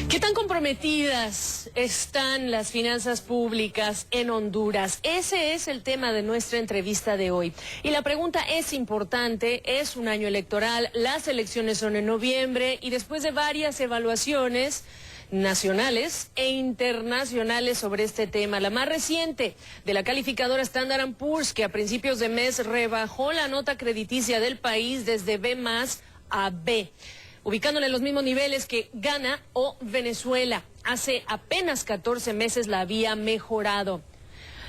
¿Qué tan comprometidas están las finanzas públicas en Honduras? Ese es el tema de nuestra entrevista de hoy. Y la pregunta es importante, es un año electoral, las elecciones son en noviembre y después de varias evaluaciones nacionales e internacionales sobre este tema. La más reciente de la calificadora Standard & Poor's, que a principios de mes rebajó la nota crediticia del país desde B+ a B, ubicándole en los mismos niveles que Ghana o Venezuela. Hace apenas 14 meses la había mejorado.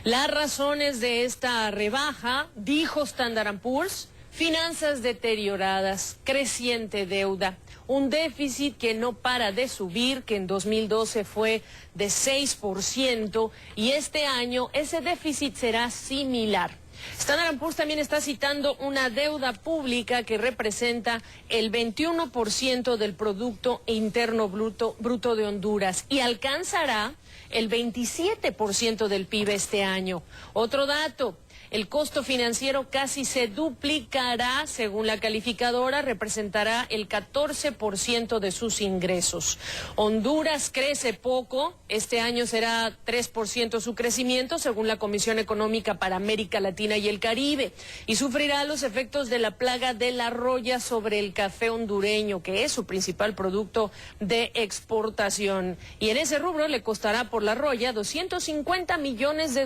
Las razones de esta rebaja, dijo Standard & Poor's: finanzas deterioradas, creciente deuda, un déficit que no para de subir, que en 2012 fue de 6%, y este año ese déficit será similar. Standard & Poor's también está citando una deuda pública que representa el 21% del Producto Interno Bruto de Honduras y alcanzará el 27% del PIB este año. Otro dato: el costo financiero casi se duplicará, según la calificadora, representará el 14% de sus ingresos. Honduras crece poco, este año será 3% su crecimiento, según la Comisión Económica para América Latina y el Caribe, y sufrirá los efectos de la plaga de la roya sobre el café hondureño, que es su principal producto de exportación. Y en ese rubro le costará por la roya $250 millones,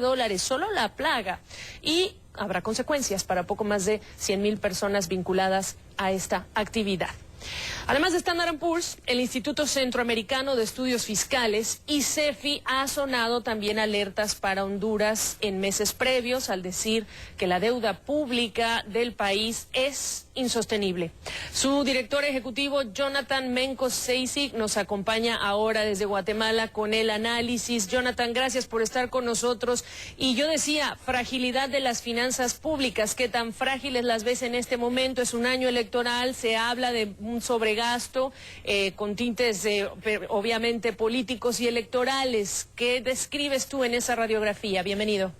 solo la plaga. Y habrá consecuencias para poco más de 100,000 personas vinculadas a esta actividad. Además de Standard & Poor's, el Instituto Centroamericano de Estudios Fiscales, ICEFI, ha sonado también alertas para Honduras en meses previos al decir que la deuda pública del país es insostenible. Su director ejecutivo, Jonathan Mencos Seisig, nos acompaña ahora desde Guatemala con el análisis. Jonathan, gracias por estar con nosotros. Y yo decía, fragilidad de las finanzas públicas. ¿Qué tan frágiles las ves en este momento? Es un año electoral, se habla de un sobregasto con tintes obviamente políticos y electorales. ¿Qué describes tú en esa radiografía? Bienvenido.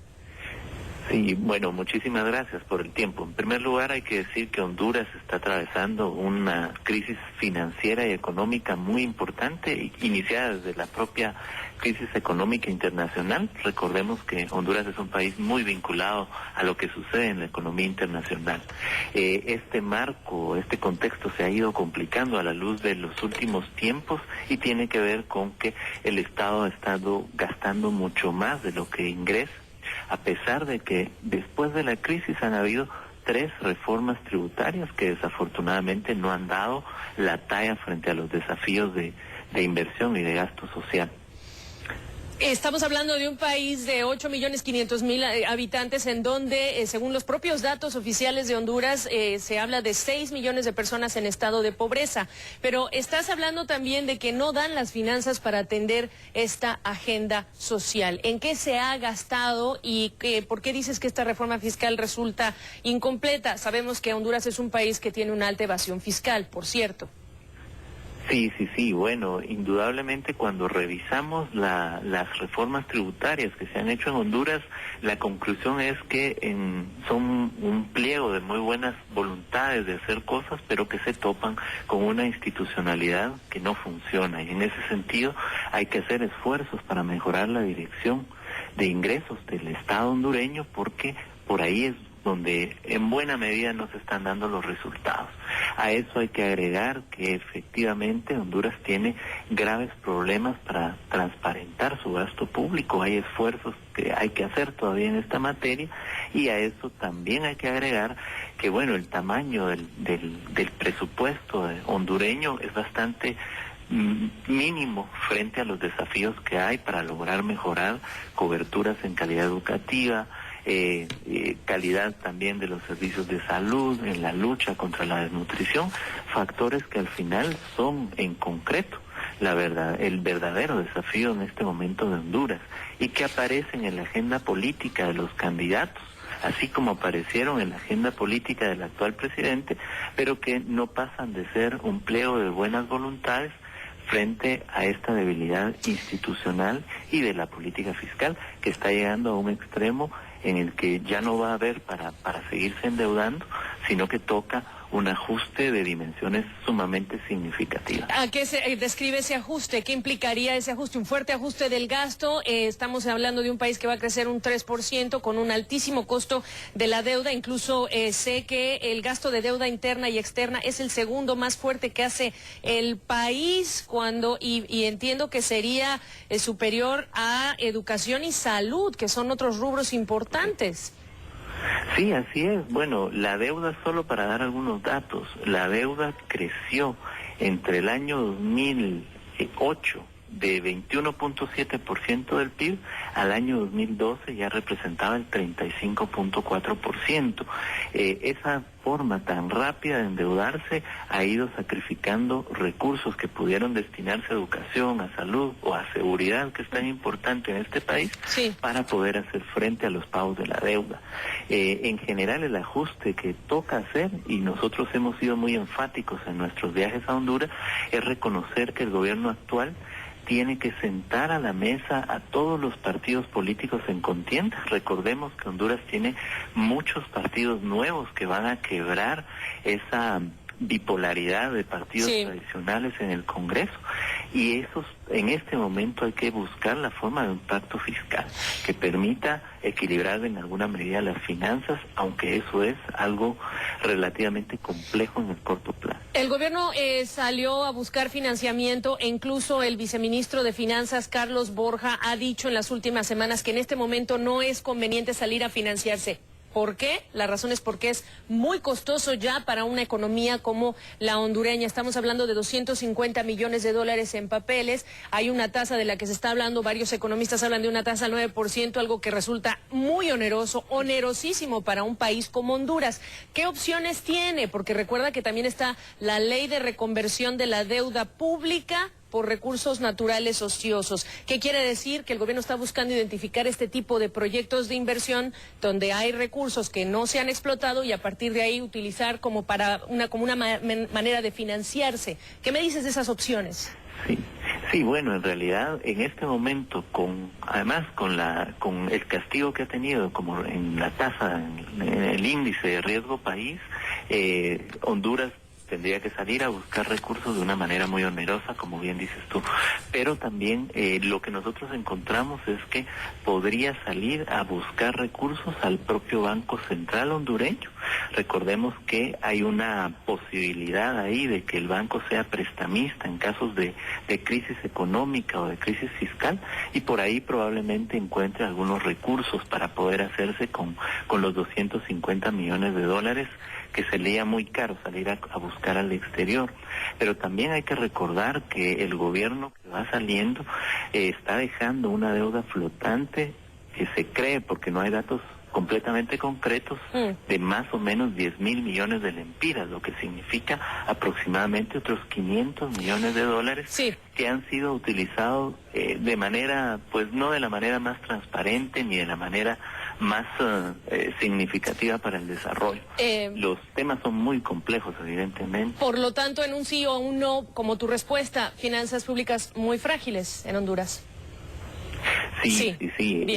Sí, bueno, muchísimas gracias por el tiempo. En primer lugar, hay que decir que Honduras está atravesando una crisis financiera y económica muy importante, iniciada desde la propia crisis económica internacional. Recordemos que Honduras es un país muy vinculado a lo que sucede en la economía internacional. Este marco, este contexto se ha ido complicando a la luz de los últimos tiempos y tiene que ver con que el Estado ha estado gastando mucho más de lo que ingresa, a pesar de que después de la crisis han habido 3 reformas tributarias que desafortunadamente no han dado la talla frente a los desafíos de inversión y de gasto social. Estamos hablando de un país de 8.500.000 habitantes en donde, según los propios datos oficiales de Honduras, se habla de 6 millones de personas en estado de pobreza. Pero estás hablando también de que no dan las finanzas para atender esta agenda social. ¿En qué se ha gastado y por qué dices que esta reforma fiscal resulta incompleta? Sabemos que Honduras es un país que tiene una alta evasión fiscal, por cierto. Sí, bueno, indudablemente cuando revisamos las reformas tributarias que se han hecho en Honduras, la conclusión es que son un pliego de muy buenas voluntades de hacer cosas, pero que se topan con una institucionalidad que no funciona, y en ese sentido hay que hacer esfuerzos para mejorar la dirección de ingresos del Estado hondureño, porque por ahí es donde en buena medida no se están dando los resultados. A eso hay que agregar que efectivamente Honduras tiene graves problemas para transparentar su gasto público. Hay esfuerzos que hay que hacer todavía en esta materia, y a eso también hay que agregar que, bueno, el tamaño del presupuesto hondureño es bastante mínimo frente a los desafíos que hay para lograr mejorar coberturas en calidad educativa, calidad también de los servicios de salud, en la lucha contra la desnutrición, factores que al final son en concreto el verdadero desafío en este momento de Honduras, y que aparecen en la agenda política de los candidatos, así como aparecieron en la agenda política del actual presidente, pero que no pasan de ser un pliego de buenas voluntades frente a esta debilidad institucional y de la política fiscal, que está llegando a un extremo en el que ya no va a haber para seguirse endeudando, sino que toca un ajuste de dimensiones sumamente significativas. ¿A qué se describe ese ajuste? ¿Qué implicaría ese ajuste? Un fuerte ajuste del gasto. Estamos hablando de un país que va a crecer un 3% con un altísimo costo de la deuda. Incluso sé que el gasto de deuda interna y externa es el segundo más fuerte que hace el país y entiendo que sería superior a educación y salud, que son otros rubros importantes. Sí, así es. Bueno, la deuda, solo para dar algunos datos, la deuda creció entre el año 2008 de 21.7% del PIB al año 2012 ya representaba el 35.4%. Esa forma tan rápida de endeudarse ha ido sacrificando recursos que pudieron destinarse a educación, a salud o a seguridad, que es tan importante en este país, sí, para poder hacer frente a los pagos de la deuda. En general, el ajuste que toca hacer, y nosotros hemos sido muy enfáticos en nuestros viajes a Honduras, es reconocer que el gobierno actual tiene que sentar a la mesa a todos los partidos políticos en contienda. Recordemos que Honduras tiene muchos partidos nuevos que van a quebrar esa bipolaridad de partidos tradicionales en el Congreso, y esos, en este momento hay que buscar la forma de un pacto fiscal que permita equilibrar en alguna medida las finanzas, aunque eso es algo relativamente complejo en el corto plazo. El gobierno salió a buscar financiamiento e incluso el viceministro de Finanzas, Carlos Borja, ha dicho en las últimas semanas que en este momento no es conveniente salir a financiarse. ¿Por qué? La razón es porque es muy costoso ya para una economía como la hondureña. Estamos hablando de 250 millones de dólares en papeles. Hay una tasa de la que se está hablando, varios economistas hablan de una tasa del 9%, algo que resulta muy oneroso, onerosísimo para un país como Honduras. ¿Qué opciones tiene? Porque recuerda que también está la ley de reconversión de la deuda pública por recursos naturales ociosos. ¿Qué quiere decir? Que el gobierno está buscando identificar este tipo de proyectos de inversión donde hay recursos que no se han explotado y a partir de ahí utilizar como una manera de financiarse. ¿Qué me dices de esas opciones? Sí, bueno, en realidad en este momento, además con el castigo que ha tenido, como en la tasa, en el índice de riesgo país, Honduras tendría que salir a buscar recursos de una manera muy onerosa, como bien dices tú. Pero también lo que nosotros encontramos es que podría salir a buscar recursos al propio Banco Central hondureño. Recordemos que hay una posibilidad ahí de que el banco sea prestamista en casos de crisis económica o de crisis fiscal, y por ahí probablemente encuentre algunos recursos para poder hacerse con los 250 millones de dólares que sería muy caro salir a buscar al exterior. Pero también hay que recordar que el gobierno que va saliendo está dejando una deuda flotante que se cree, porque no hay datos completamente concretos, de más o menos 10,000 millones de lempiras, lo que significa aproximadamente otros 500 millones de dólares que han sido utilizados de manera, pues no de la manera más transparente ni de la manera más significativa para el desarrollo. Los temas son muy complejos, evidentemente. Por lo tanto, en un sí o un no, como tu respuesta, finanzas públicas muy frágiles en Honduras. Sí.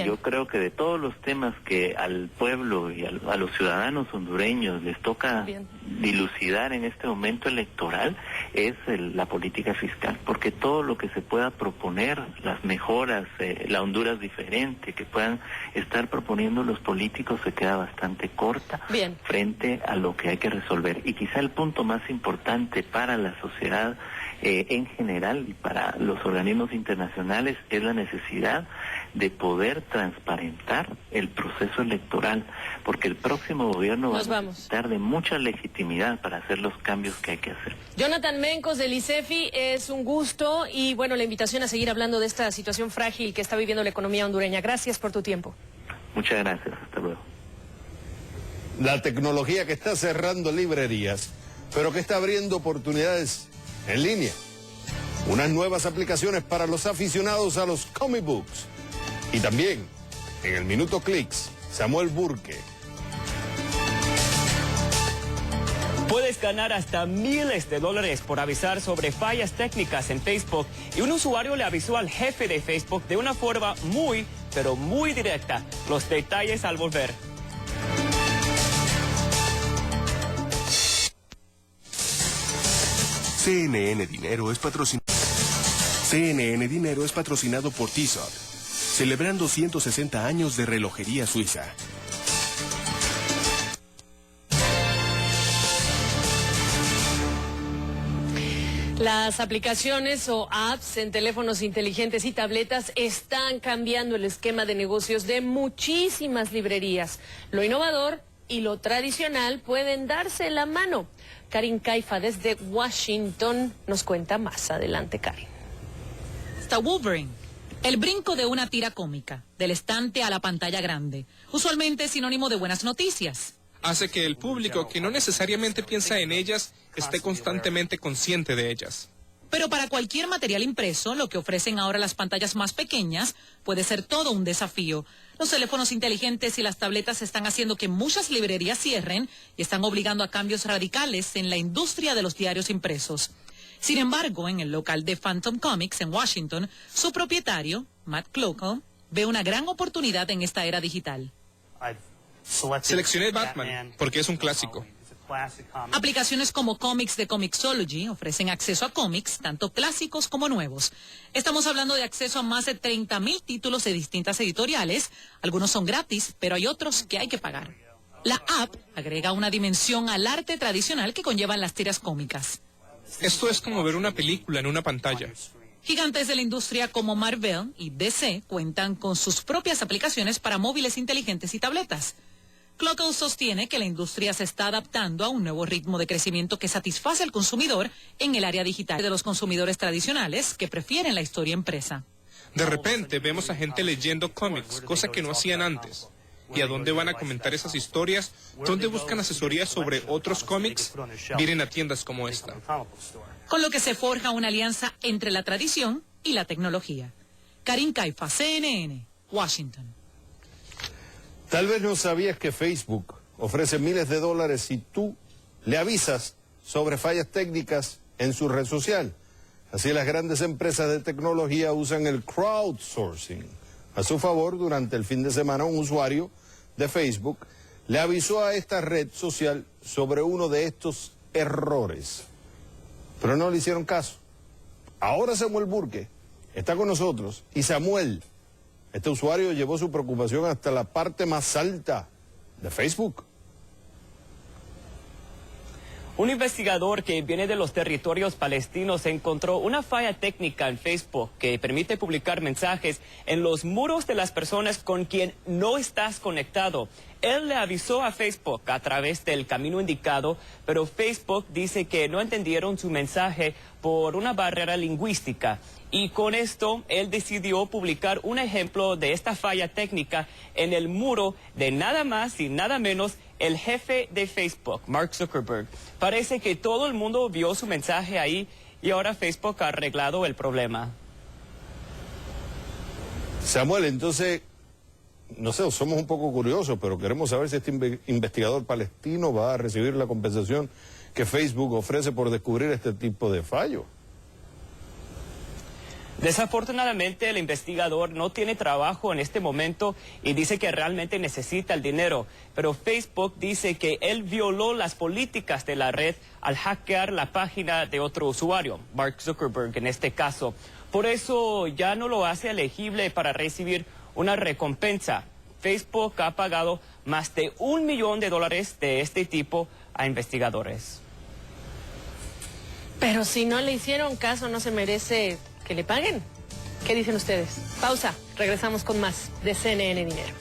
Yo creo que de todos los temas que al pueblo y a los ciudadanos hondureños les toca dilucidar en este momento electoral es la política fiscal, porque todo lo que se pueda proponer, las mejoras, la Honduras diferente que puedan estar proponiendo los políticos, se queda bastante corta frente a lo que hay que resolver. Y quizá el punto más importante para la sociedad en general y para los organismos internacionales es la necesidad de poder transparentar el proceso electoral, porque el próximo gobierno va a necesitar de mucha legitimidad para hacer los cambios que hay que hacer. Jonathan Mencos del ICEFI, es un gusto y bueno, la invitación a seguir hablando de esta situación frágil que está viviendo la economía hondureña. Gracias por tu tiempo. Muchas gracias, hasta luego. La tecnología que está cerrando librerías, pero que está abriendo oportunidades en línea. Unas nuevas aplicaciones para los aficionados a los comic books. Y también, en el Minuto Clicks, Samuel Burke. Puedes ganar hasta miles de dólares por avisar sobre fallas técnicas en Facebook, y un usuario le avisó al jefe de Facebook de una forma muy, pero muy directa. Los detalles al volver. CNN Dinero es patrocinado por Tissot, celebrando 160 años de relojería suiza. Las aplicaciones o apps en teléfonos inteligentes y tabletas están cambiando el esquema de negocios de muchísimas librerías. Lo innovador y lo tradicional pueden darse la mano. Karin Caifa desde Washington nos cuenta más. Adelante, Karin. Está Wolverine, el brinco de una tira cómica, del estante a la pantalla grande, usualmente es sinónimo de buenas noticias. Hace que el público, que no necesariamente piensa en ellas, esté constantemente consciente de ellas. Pero para cualquier material impreso, lo que ofrecen ahora las pantallas más pequeñas puede ser todo un desafío. Los teléfonos inteligentes y las tabletas están haciendo que muchas librerías cierren y están obligando a cambios radicales en la industria de los diarios impresos. Sin embargo, en el local de Phantom Comics en Washington, su propietario, Matt Cloco, ve una gran oportunidad en esta era digital. Seleccioné Batman porque es un clásico. Aplicaciones como Comics de Comixology ofrecen acceso a cómics, tanto clásicos como nuevos. Estamos hablando de acceso a más de 30,000 títulos de distintas editoriales. Algunos son gratis, pero hay otros que hay que pagar. La app agrega una dimensión al arte tradicional que conllevan las tiras cómicas. Esto es como ver una película en una pantalla. Gigantes de la industria como Marvel y DC cuentan con sus propias aplicaciones para móviles inteligentes y tabletas. Cloco sostiene que la industria se está adaptando a un nuevo ritmo de crecimiento que satisface al consumidor en el área digital de los consumidores tradicionales que prefieren la historia impresa. De repente vemos a gente leyendo cómics, cosa que no hacían antes. ¿Y a dónde van a comentar esas historias? ¿Dónde buscan asesoría sobre otros cómics? Vienen a tiendas como esta. Con lo que se forja una alianza entre la tradición y la tecnología. Karin Caifa, CNN, Washington. Tal vez no sabías que Facebook ofrece miles de dólares si tú le avisas sobre fallas técnicas en su red social. Así las grandes empresas de tecnología usan el crowdsourcing a su favor. Durante el fin de semana, un usuario de Facebook le avisó a esta red social sobre uno de estos errores, pero no le hicieron caso. Ahora Samuel Burke está con nosotros y Samuel, este usuario llevó su preocupación hasta la parte más alta de Facebook. Un investigador que viene de los territorios palestinos encontró una falla técnica en Facebook que permite publicar mensajes en los muros de las personas con quien no estás conectado. Él le avisó a Facebook a través del camino indicado, pero Facebook dice que no entendieron su mensaje por una barrera lingüística. Y con esto, él decidió publicar un ejemplo de esta falla técnica en el muro de nada más y nada menos el jefe de Facebook, Mark Zuckerberg. Parece que todo el mundo vio su mensaje ahí y ahora Facebook ha arreglado el problema. Samuel, entonces, no sé, somos un poco curiosos, pero queremos saber si este investigador palestino va a recibir la compensación que Facebook ofrece por descubrir este tipo de fallo. Desafortunadamente, el investigador no tiene trabajo en este momento y dice que realmente necesita el dinero. Pero Facebook dice que él violó las políticas de la red al hackear la página de otro usuario, Mark Zuckerberg en este caso. Por eso ya no lo hace elegible para recibir una recompensa. Facebook ha pagado más de $1 millón de este tipo a investigadores. Pero si no le hicieron caso, ¿no se merece que le paguen? ¿Qué dicen ustedes? Pausa, regresamos con más de CNN Dinero.